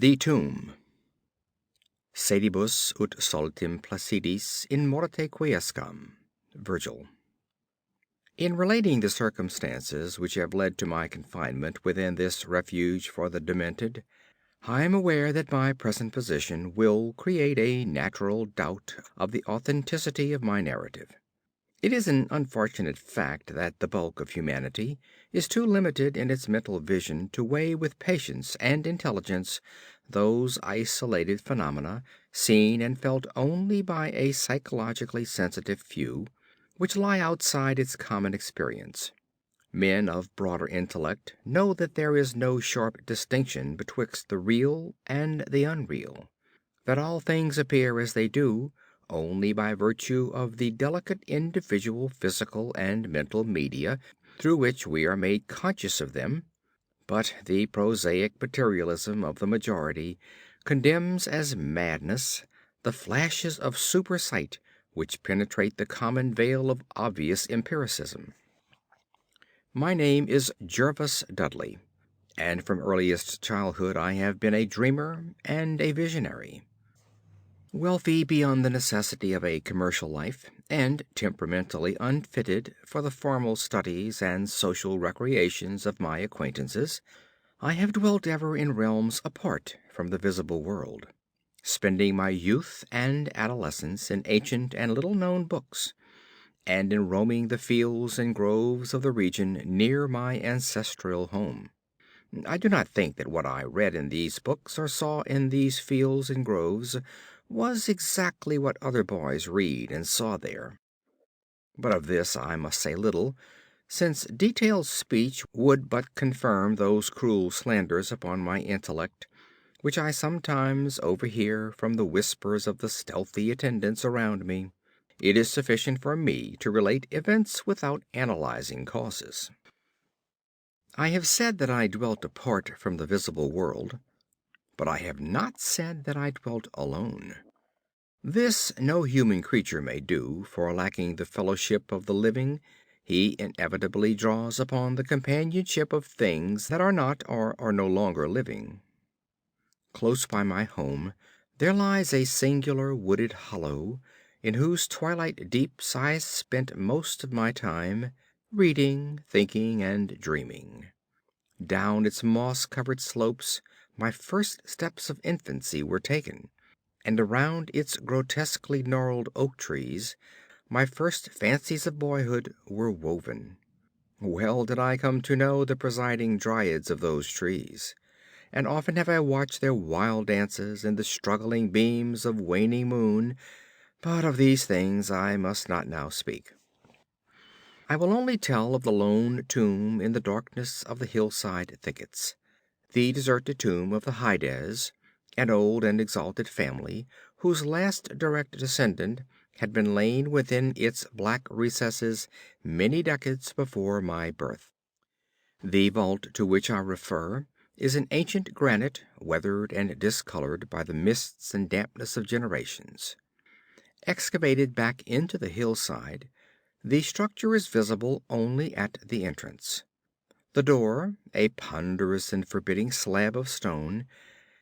The Tomb. Sedibus ut solitem placidis in morte quiescam. Virgil. In relating the circumstances which have led to my confinement within this refuge for the demented, I am aware that my present position will create a natural doubt of the authenticity of my narrative. It is an unfortunate fact that the bulk of humanity is too limited in its mental vision to weigh with patience and intelligence those isolated phenomena seen and felt only by a psychologically sensitive few, which lie outside its common experience. Men of broader intellect know that there is no sharp distinction betwixt the real and the unreal, that all things appear as they do only by virtue of the delicate individual physical and mental media through which we are made conscious of them, but the prosaic materialism of the majority condemns as madness the flashes of super sight which penetrate the common veil of obvious empiricism. My name is Jervis Dudley, and from earliest childhood I have been a dreamer and a visionary. Wealthy beyond the necessity of a commercial life, and temperamentally unfitted for the formal studies and social recreations of my acquaintances, I have dwelt ever in realms apart from the visible world, spending my youth and adolescence in ancient and little known books, and in roaming the fields and groves of the region near my ancestral home. I do not think that what I read in these books or saw in these fields and groves was exactly what other boys read and saw there. But of this I must say little, since detailed speech would but confirm those cruel slanders upon my intellect which I sometimes overhear from the whispers of the stealthy attendants around me. It is sufficient for me to relate events without analyzing causes. I have said that I dwelt apart from the visible world, but I have not said that I dwelt alone. This no human creature may do, for lacking the fellowship of the living, he inevitably draws upon the companionship of things that are not or are no longer living. Close by my home there lies a singular wooded hollow, in whose twilight deeps I spent most of my time, reading, thinking, and dreaming. Down its moss-covered slopes my first steps of infancy were taken, and around its grotesquely gnarled oak trees my first fancies of boyhood were woven. Well did I come to know the presiding dryads of those trees, and often have I watched their wild dances in the struggling beams of waning moon, but of these things I must not now speak. I will only tell of the lone tomb in the darkness of the hillside thickets, the deserted tomb of the Hydes, an old and exalted family whose last direct descendant had been lain within its black recesses many decades before my birth. The vault to which I refer is an ancient granite, weathered and discolored by the mists and dampness of generations. Excavated back into the hillside, the structure is visible only at the entrance. The door, a ponderous and forbidding slab of stone,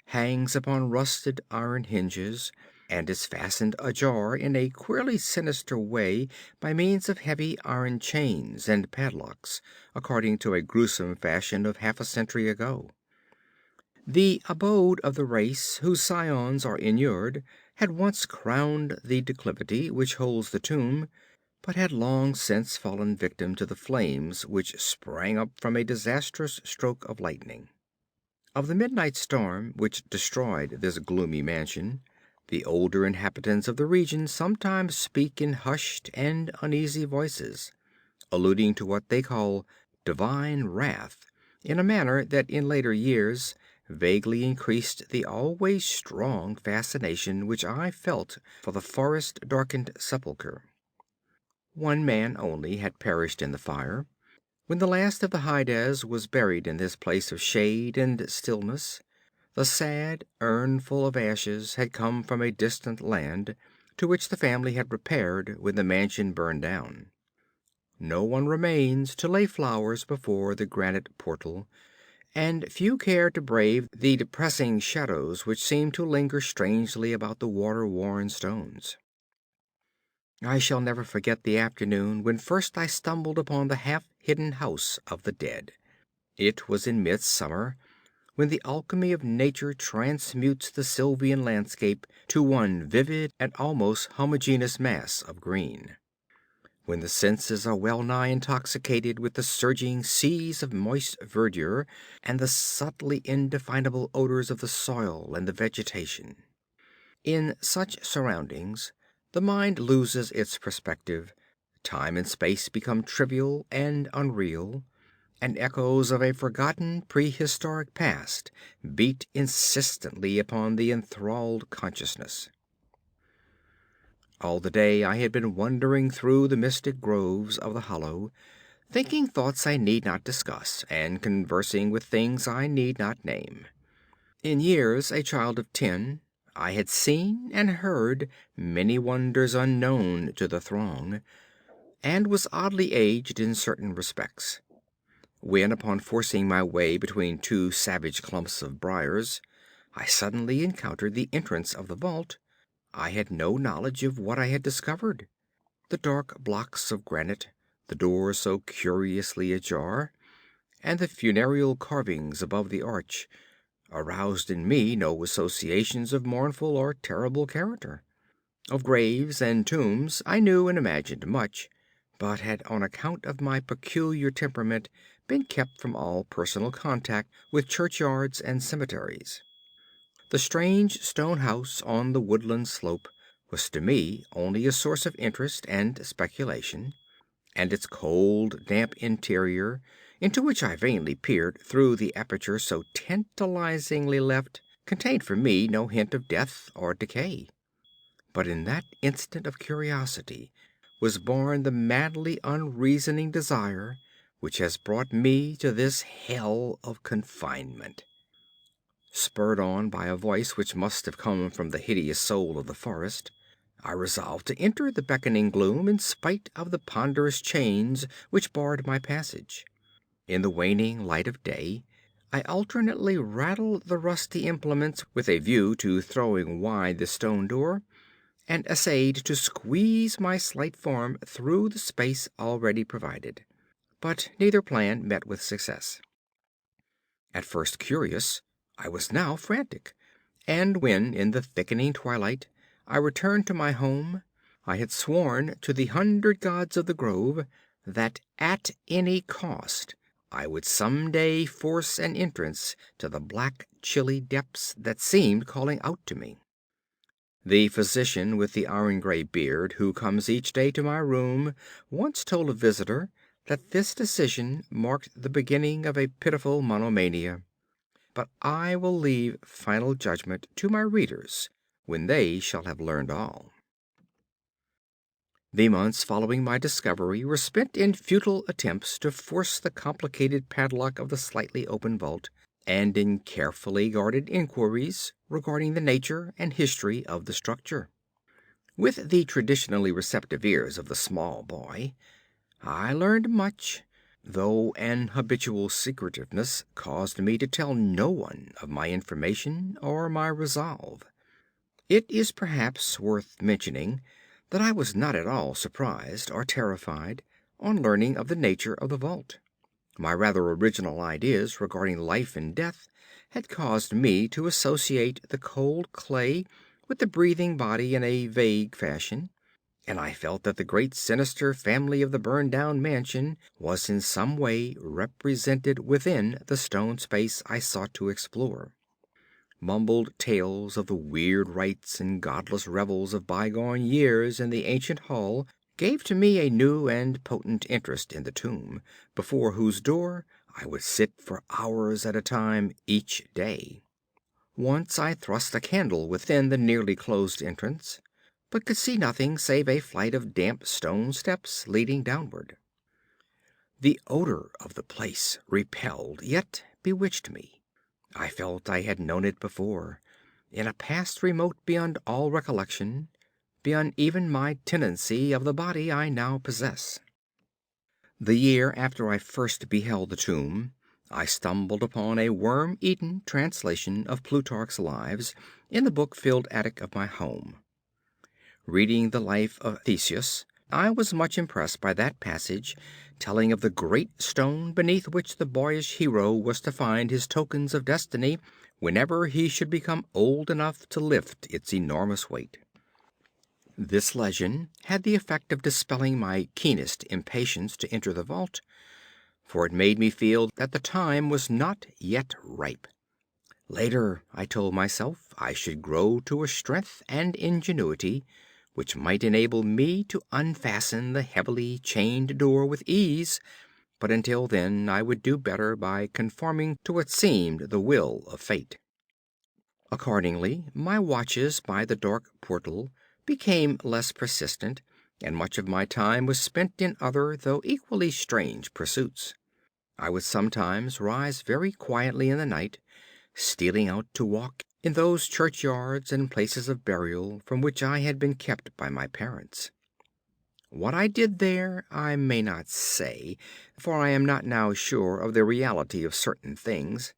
hangs upon rusted iron hinges, and is fastened ajar in a queerly sinister way by means of heavy iron chains and padlocks, according to a gruesome fashion of half a century ago. The abode of the race whose scions are inured had once crowned the declivity which holds the tomb, but had long since fallen victim to the flames which sprang up from a disastrous stroke of lightning. Of the midnight storm which destroyed this gloomy mansion, the older inhabitants of the region sometimes speak in hushed and uneasy voices, alluding to what they call divine wrath, in a manner that in later years vaguely increased the always strong fascination which I felt for the forest-darkened sepulchre. One man only had perished in the fire. When the last of the Hydes was buried in this place of shade and stillness, the sad urnful of ashes had come from a distant land, to which the family had repaired when the mansion burned down. No one remains to lay flowers before the granite portal, and few cared to brave the depressing shadows which seemed to linger strangely about the water-worn stones. I shall never forget the afternoon when first I stumbled upon the half-hidden house of the dead. It was in midsummer, when the alchemy of nature transmutes the sylvan landscape to one vivid and almost homogeneous mass of green. When the senses are well nigh intoxicated with the surging seas of moist verdure and the subtly indefinable odors of the soil and the vegetation. In such surroundings, the mind loses its perspective, time and space become trivial and unreal, and echoes of a forgotten prehistoric past beat insistently upon the enthralled consciousness. All the day I had been wandering through the mystic groves of the Hollow, thinking thoughts I need not discuss, and conversing with things I need not name. In years a child of 10, I had seen and heard many wonders unknown to the throng, and was oddly aged in certain respects. When, upon forcing my way between two savage clumps of briars, I suddenly encountered the entrance of the vault, I had no knowledge of what I had discovered. The dark blocks of granite, the door so curiously ajar, and the funereal carvings above the arch, aroused in me no associations of mournful or terrible character. Of graves and tombs I knew and imagined much, but had on account of my peculiar temperament been kept from all personal contact with churchyards and cemeteries. The strange stone house on the woodland slope was to me only a source of interest and speculation, and its cold, damp interior, into which I vainly peered through the aperture so tantalizingly left, contained for me no hint of death or decay. But in that instant of curiosity was born the madly unreasoning desire which has brought me to this hell of confinement. Spurred on by a voice which must have come from the hideous soul of the forest, I resolved to enter the beckoning gloom in spite of the ponderous chains which barred my passage. In the waning light of day, I alternately rattled the rusty implements with a view to throwing wide the stone door, and essayed to squeeze my slight form through the space already provided. But neither plan met with success. At first curious, I was now frantic, and when, in the thickening twilight, I returned to my home, I had sworn to the 100 gods of the grove that at any cost I would some day force an entrance to the black, chilly depths that seemed calling out to me. The physician with the iron-gray beard who comes each day to my room once told a visitor that this decision marked the beginning of a pitiful monomania. But I will leave final judgment to my readers when they shall have learned all. The months following my discovery were spent in futile attempts to force the complicated padlock of the slightly open vault, and in carefully guarded inquiries regarding the nature and history of the structure. With the traditionally receptive ears of the small boy, I learned much, though an habitual secretiveness caused me to tell no one of my information or my resolve. It is perhaps worth mentioning that I was not at all surprised or terrified on learning of the nature of the vault. My rather original ideas regarding life and death had caused me to associate the cold clay with the breathing body in a vague fashion, and I felt that the great sinister family of the burned-down mansion was in some way represented within the stone space I sought to explore. Mumbled tales of the weird rites and godless revels of bygone years in the ancient hall gave to me a new and potent interest in the tomb, before whose door I would sit for hours at a time each day. Once I thrust a candle within the nearly closed entrance, but could see nothing save a flight of damp stone steps leading downward. The odor of the place repelled yet bewitched me. I felt I had known it before, in a past remote beyond all recollection, beyond even my tenancy of the body I now possess. The year after I first beheld the tomb, I stumbled upon a worm-eaten translation of Plutarch's Lives in the book-filled attic of my home. Reading the life of Theseus, I was much impressed by that passage telling of the great stone beneath which the boyish hero was to find his tokens of destiny whenever he should become old enough to lift its enormous weight. This legend had the effect of dispelling my keenest impatience to enter the vault, for it made me feel that the time was not yet ripe. Later, I told myself, I should grow to a strength and ingenuity which might enable me to unfasten the heavily chained door with ease, but until then I would do better by conforming to what seemed the will of fate. Accordingly, my watches by the dark portal became less persistent, and much of my time was spent in other though equally strange pursuits. I would sometimes rise very quietly in the night, stealing out to walk in those churchyards and places of burial from which I had been kept by my parents. What I did there I may not say, for I am not now sure of the reality of certain things,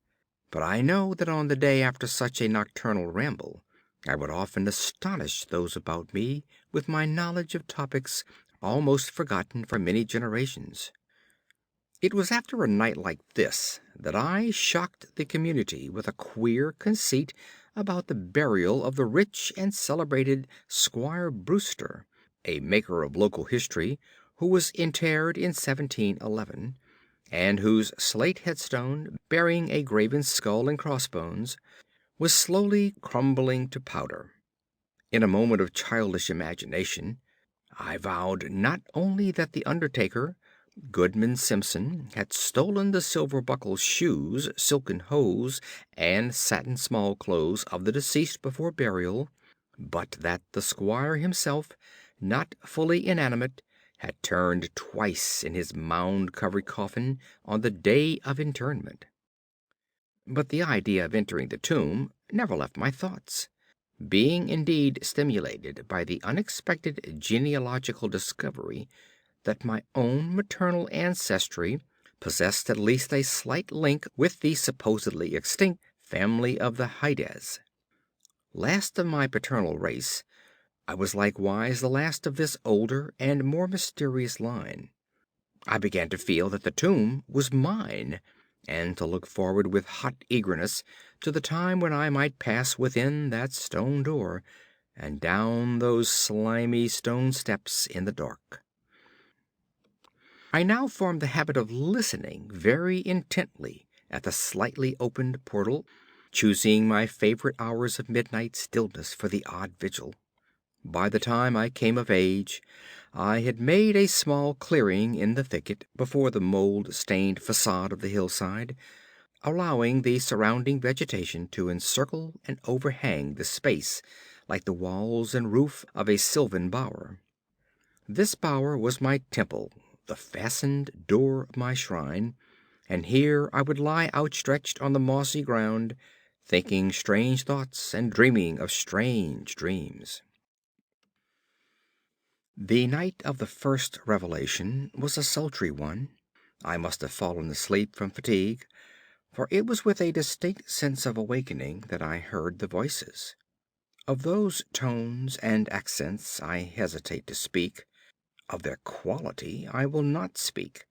but I know that on the day after such a nocturnal ramble I would often astonish those about me with my knowledge of topics almost forgotten for many generations. It was after a night like this that I shocked the community with a queer conceit about the burial of the rich and celebrated Squire Brewster, a maker of local history, who was interred in 1711, and whose slate headstone, bearing a graven skull and crossbones, was slowly crumbling to powder. In a moment of childish imagination, I vowed not only that the undertaker, Goodman Simpson, had stolen the silver buckled shoes, silken hose, and satin small clothes of the deceased before burial, but that the squire himself, not fully inanimate, had turned twice in his mound-covered coffin on the day of interment. But the idea of entering the tomb never left my thoughts, being indeed stimulated by the unexpected genealogical discovery that my own maternal ancestry possessed at least a slight link with the supposedly extinct family of the Hydes. Last of my paternal race, I was likewise the last of this older and more mysterious line. I began to feel that the tomb was mine, and to look forward with hot eagerness to the time when I might pass within that stone door and down those slimy stone steps in the dark. I now formed the habit of listening very intently at the slightly opened portal, choosing my favorite hours of midnight stillness for the odd vigil. By the time I came of age, I had made a small clearing in the thicket before the mold-stained facade of the hillside, allowing the surrounding vegetation to encircle and overhang the space like the walls and roof of a sylvan bower. This bower was my temple, the fastened door of my shrine, and here I would lie outstretched on the mossy ground, thinking strange thoughts and dreaming of strange dreams. The night of the first revelation was a sultry one. I must have fallen asleep from fatigue, for it was with a distinct sense of awakening that I heard the voices. Of those tones and accents I hesitate to speak. Of their quality I will not speak,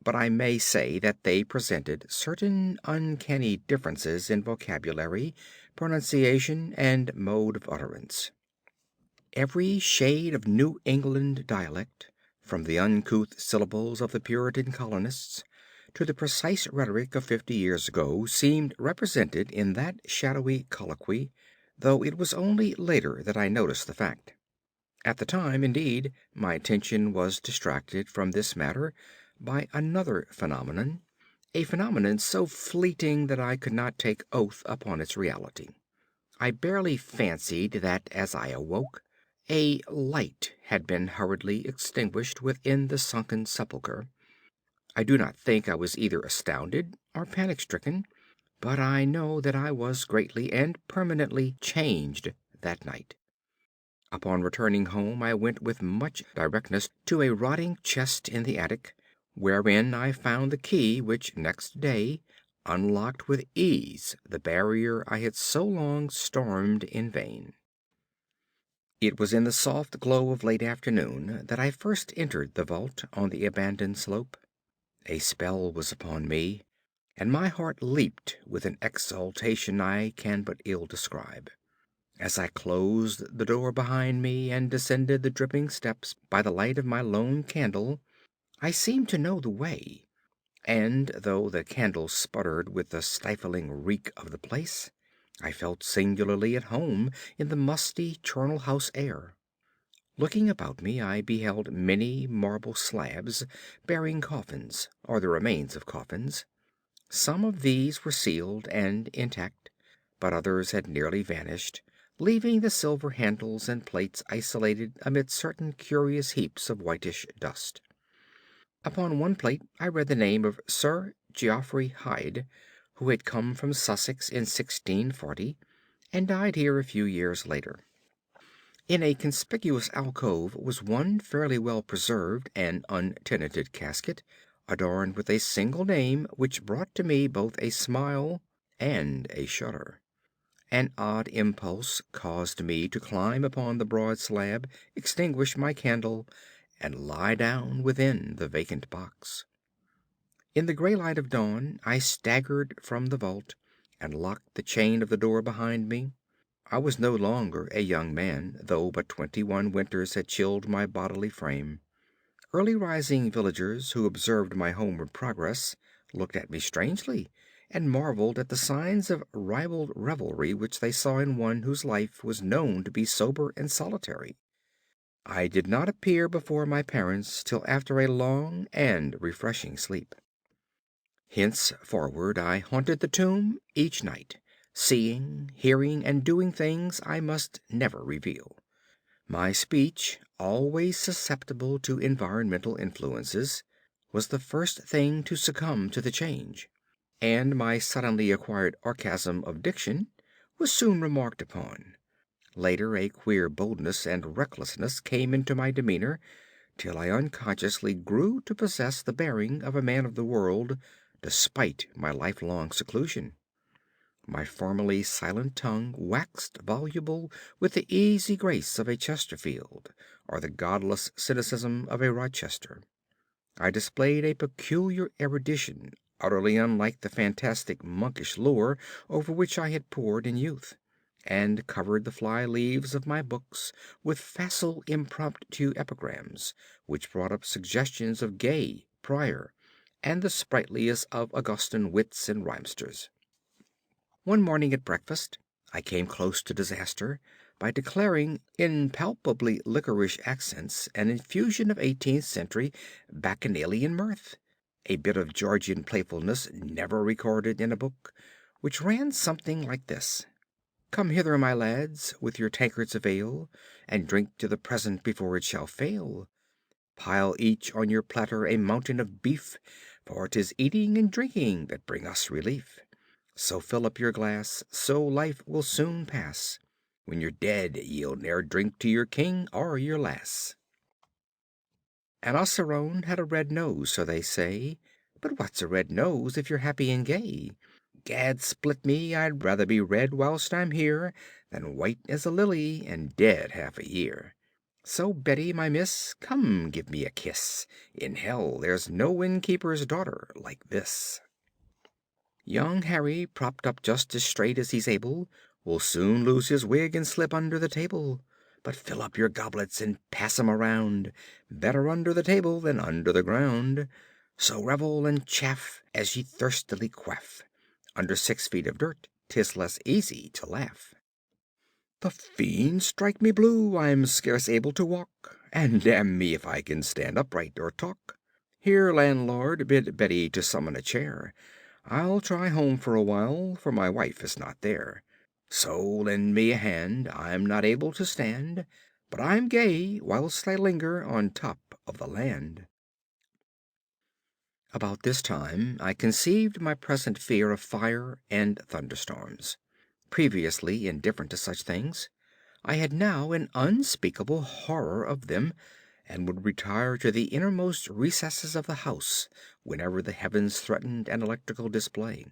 but I may say that they presented certain uncanny differences in vocabulary, pronunciation, and mode of utterance. Every shade of New England dialect, from the uncouth syllables of the Puritan colonists to the precise rhetoric of 50 years ago, seemed represented in that shadowy colloquy, though it was only later that I noticed the fact. At the time, indeed, my attention was distracted from this matter by another phenomenon, a phenomenon so fleeting that I could not take oath upon its reality. I barely fancied that as I awoke, a light had been hurriedly extinguished within the sunken sepulchre. I do not think I was either astounded or panic-stricken, but I know that I was greatly and permanently changed that night. Upon returning home I went with much directness to a rotting chest in the attic, wherein I found the key which next day unlocked with ease the barrier I had so long stormed in vain. It was in the soft glow of late afternoon that I first entered the vault on the abandoned slope. A spell was upon me, and my heart leaped with an exultation I can but ill describe. As I closed the door behind me and descended the dripping steps by the light of my lone candle, I seemed to know the way, and though the candle sputtered with the stifling reek of the place, I felt singularly at home in the musty charnel house air. Looking about me, I beheld many marble slabs bearing coffins, or the remains of coffins. Some of these were sealed and intact, but others had nearly vanished, leaving the silver handles and plates isolated amid certain curious heaps of whitish dust. Upon one plate I read the name of Sir Geoffrey Hyde, who had come from Sussex in 1640 and died here a few years later. In a conspicuous alcove was one fairly well preserved and untenanted casket, adorned with a single name which brought to me both a smile and a shudder. An odd impulse caused me to climb upon the broad slab, extinguish my candle, and lie down within the vacant box. In the gray light of dawn I staggered from the vault and locked the chain of the door behind me. I was no longer a young man, though but 21 winters had chilled my bodily frame. Early rising villagers who observed my homeward progress looked at me strangely, and marveled at the signs of ribald revelry which they saw in one whose life was known to be sober and solitary. I did not appear before my parents till after a long and refreshing sleep. Henceforward I haunted the tomb each night, seeing, hearing, and doing things I must never reveal. My speech, always susceptible to environmental influences, was the first thing to succumb to the change, and my suddenly acquired orchasm of diction was soon remarked upon. Later a queer boldness and recklessness came into my demeanor, till I unconsciously grew to possess the bearing of a man of the world, despite my lifelong seclusion. My formerly silent tongue waxed voluble with the easy grace of a Chesterfield, or the godless cynicism of a Rochester. I displayed a peculiar erudition utterly unlike the fantastic monkish lore over which I had pored in youth, and covered the fly leaves of my books with facile impromptu epigrams, which brought up suggestions of Gay, Prior, and the sprightliest of Augustan wits and rhymesters. One morning at breakfast I came close to disaster by declaring in palpably licorice accents an infusion of 18th century bacchanalian mirth, a bit of Georgian playfulness never recorded in a book, which ran something like this: "Come hither, my lads, with your tankards of ale, and drink to the present before it shall fail. Pile each on your platter a mountain of beef, for 'tis eating and drinking that bring us relief. So fill up your glass, so life will soon pass. When you're dead, ye'll ne'er drink to your king or your lass." An osirone had a red nose, so they say, but what's a red nose if you're happy and gay? Gad split me, I'd rather be red whilst I'm here than white as a lily and dead half a year. So, Betty, my miss, come give me a kiss. In hell there's no innkeeper's daughter like this. Young Harry, propped up just as straight as he's able, will soon lose his wig and slip under the table. But fill up your goblets and pass 'em around. Better under the table than under the ground. So revel and chaff as ye thirstily quaff. Under 6 feet of dirt 'tis less easy to laugh. The fiends strike me blue, I'm scarce able to walk, and damn me if I can stand upright or talk. Here, landlord, bid Betty to summon a chair. I'll try home for a while, for my wife is not there. So lend me a hand, I'm not able to stand, but I'm gay whilst I linger on top of the land. About this time I conceived my present fear of fire and thunderstorms. Previously indifferent to such things, I had now an unspeakable horror of them, and would retire to the innermost recesses of the house whenever the heavens threatened an electrical display.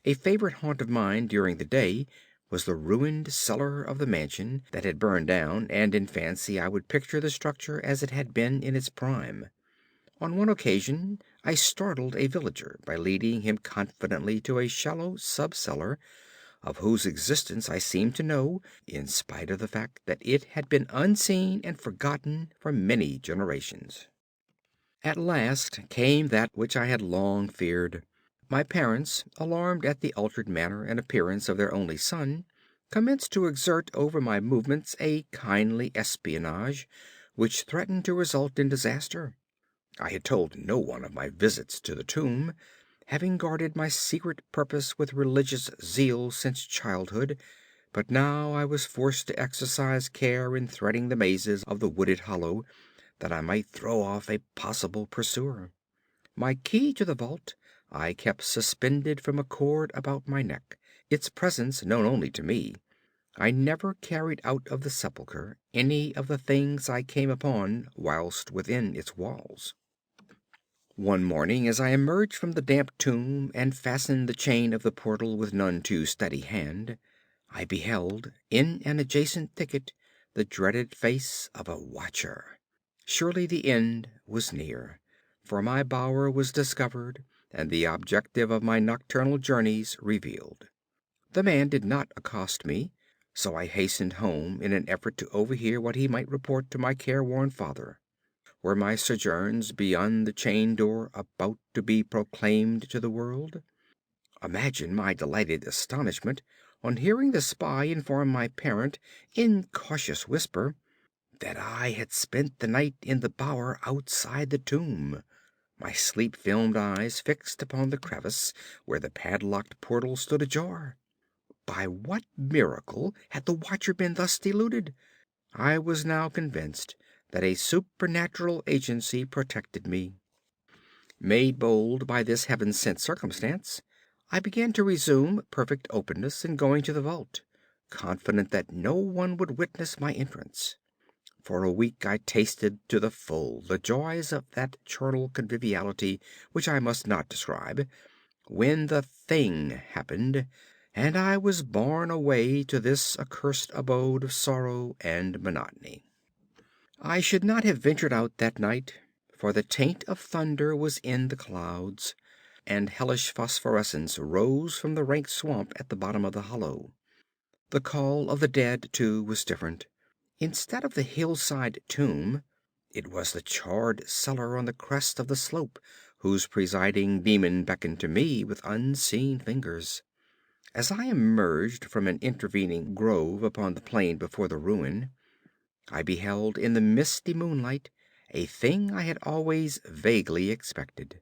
A favorite haunt of mine during the day was the ruined cellar of the mansion that had burned down, and in fancy I would picture the structure as it had been in its prime. On one occasion I startled a villager by leading him confidently to a shallow sub-cellar, of whose existence I seemed to know, in spite of the fact that it had been unseen and forgotten for many generations. At last came that which I had long feared. My parents, alarmed at the altered manner and appearance of their only son, commenced to exert over my movements a kindly espionage which threatened to result in disaster. I had told no one of my visits to the tomb, having guarded my secret purpose with religious zeal since childhood, but now I was forced to exercise care in threading the mazes of the wooded hollow, that I might throw off a possible pursuer. My key to the vault I kept suspended from a cord about my neck, its presence known only to me. I never carried out of the sepulchre any of the things I came upon whilst within its walls. One morning, as I emerged from the damp tomb and fastened the chain of the portal with none too steady hand, I beheld in an adjacent thicket the dreaded face of a watcher. Surely the end was near, for my bower was discovered and the objective of my nocturnal journeys revealed. The man did not accost me, so I hastened home in an effort to overhear what he might report to my careworn father. Were my sojourns beyond the chained door about to be proclaimed to the world? Imagine my delighted astonishment on hearing the spy inform my parent in cautious whisper that I had spent the night in the bower outside the tomb, my sleep-filmed eyes fixed upon the crevice where the padlocked portal stood ajar. By what miracle had the watcher been thus deluded? I was now convinced that a supernatural agency protected me. Made bold by this heaven-sent circumstance, I began to resume perfect openness in going to the vault, confident that no one would witness my entrance. For a week I tasted to the full the joys of that charnel conviviality which I must not describe, when the thing happened, and I was borne away to this accursed abode of sorrow and monotony. I should not have ventured out that night, for the taint of thunder was in the clouds, and hellish phosphorescence rose from the rank swamp at the bottom of the hollow. The call of the dead, too, was different. Instead of the hillside tomb, it was the charred cellar on the crest of the slope whose presiding demon beckoned to me with unseen fingers. As I emerged from an intervening grove upon the plain before the ruin, I beheld in the misty moonlight a thing I had always vaguely expected.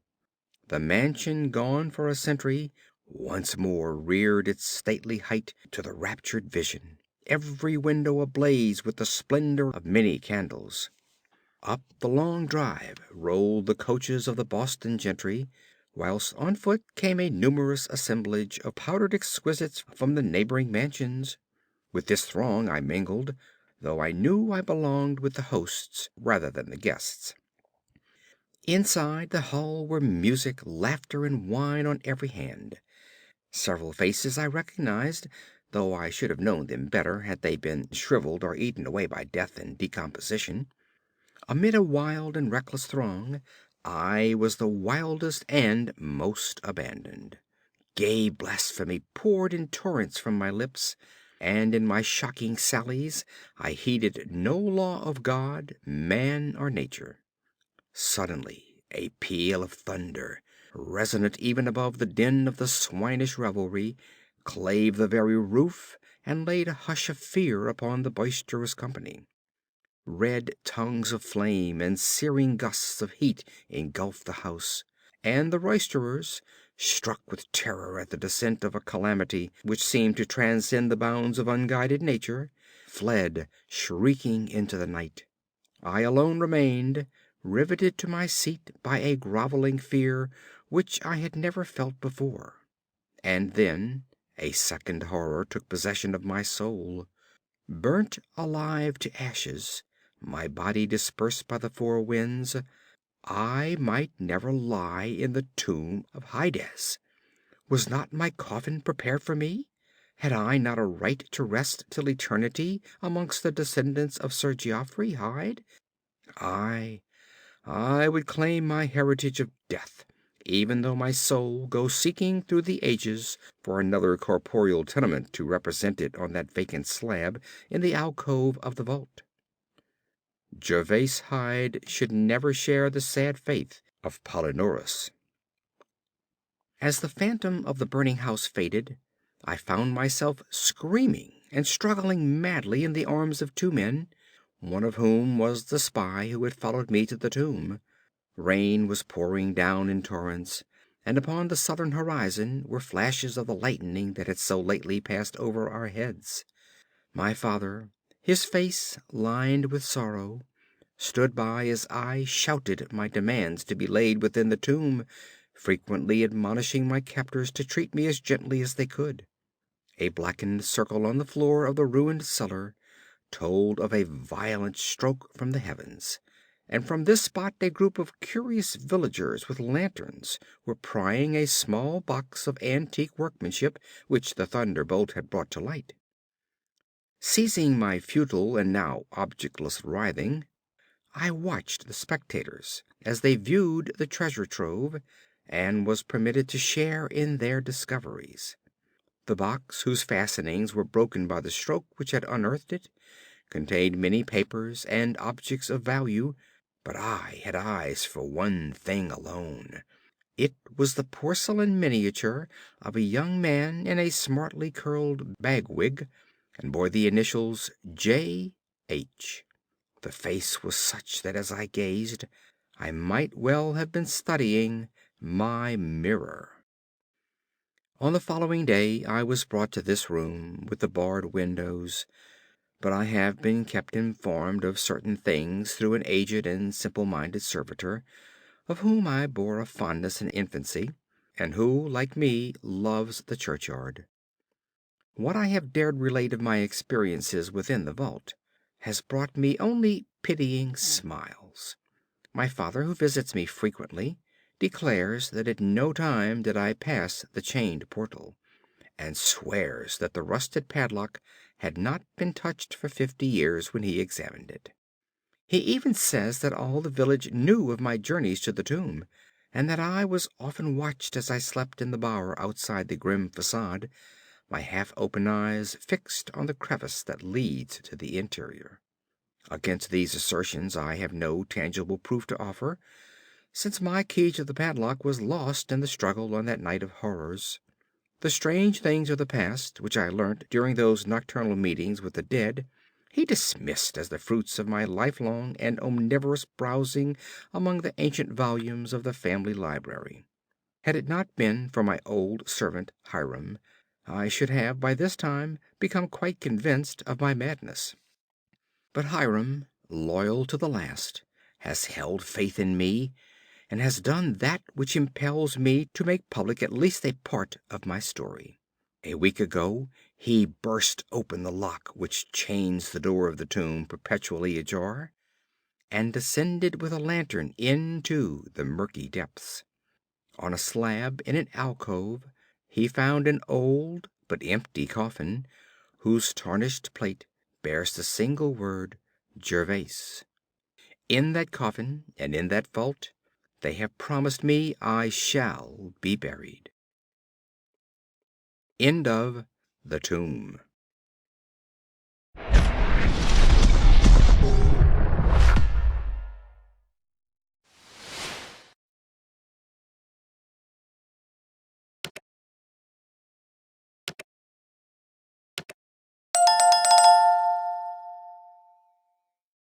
The mansion gone for a century once more reared its stately height to the raptured vision, every window ablaze with the splendor of many candles. Up the long drive rolled the coaches of the Boston gentry, whilst on foot came a numerous assemblage of powdered exquisites from the neighboring mansions. With this throng I mingled, though I knew I belonged with the hosts rather than the guests. Inside the hall were music, laughter, and wine on every hand. Several faces I recognized, though I should have known them better had they been shriveled or eaten away by death and decomposition. Amid a wild and reckless throng, I was the wildest and most abandoned. Gay blasphemy poured in torrents from my lips, and in my shocking sallies I heeded no law of God, man, or nature. Suddenly a peal of thunder, resonant even above the din of the swinish revelry, clave the very roof and laid a hush of fear upon the boisterous company. Red tongues of flame and searing gusts of heat engulfed the house, and the roisterers, struck with terror at the descent of a calamity which seemed to transcend the bounds of unguided nature, fled shrieking into the night. I alone remained, riveted to my seat by a groveling fear which I had never felt before. And then a second horror took possession of my soul. Burnt alive to ashes, my body dispersed by the four winds, I might never lie in the tomb of Hydas. Was not my coffin prepared for me? Had I not a right to rest till eternity amongst the descendants of Sir Geoffrey Hyde? Aye, I would claim my heritage of death, even though my soul go seeking through the ages for another corporeal tenement to represent it on that vacant slab in the alcove of the vault. Gervase Hyde should never share the sad fate of Palinurus. As the phantom of the burning house faded, I found myself screaming and struggling madly in the arms of two men, one of whom was the spy who had followed me to the tomb. Rain was pouring down in torrents, and upon the southern horizon were flashes of the lightning that had so lately passed over our heads. My father, his face lined with sorrow, stood by as I shouted my demands to be laid within the tomb, frequently admonishing my captors to treat me as gently as they could. A blackened circle on the floor of the ruined cellar told of a violent stroke from the heavens, and from this spot a group of curious villagers with lanterns were prying a small box of antique workmanship which the thunderbolt had brought to light. Seizing my futile and now objectless writhing, I watched the spectators as they viewed the treasure trove, and was permitted to share in their discoveries. The box, whose fastenings were broken by the stroke which had unearthed it, contained many papers and objects of value, but I had eyes for one thing alone. It was the porcelain miniature of a young man in a smartly curled bagwig, and bore the initials J. H. The face was such that as I gazed, I might well have been studying my mirror. On the following day I was brought to this room with the barred windows, but I have been kept informed of certain things through an aged and simple-minded servitor, of whom I bore a fondness in infancy, and who, like me, loves the churchyard. What I have dared relate of my experiences within the vault has brought me only pitying smiles. My father, who visits me frequently, declares that at no time did I pass the chained portal, and swears that the rusted padlock had not been touched for 50 years when he examined it. He even says that all the village knew of my journeys to the tomb, and that I was often watched as I slept in the bower outside the grim facade, my half-open eyes fixed on the crevice that leads to the interior. Against these assertions I have no tangible proof to offer, since my key to the padlock was lost in the struggle on that night of horrors. The strange things of the past, which I learnt during those nocturnal meetings with the dead, he dismissed as the fruits of my lifelong and omnivorous browsing among the ancient volumes of the family library. Had it not been for my old servant Hiram, I should have by this time become quite convinced of my madness. But Hiram, loyal to the last, has held faith in me, and has done that which impels me to make public at least a part of my story. A week ago he burst open the lock which chains the door of the tomb perpetually ajar, and descended with a lantern into the murky depths. On a slab in an alcove he found an old but empty coffin, whose tarnished plate bears the single word Gervase. In that coffin and in that vault they have promised me I shall be buried. End of The Tomb.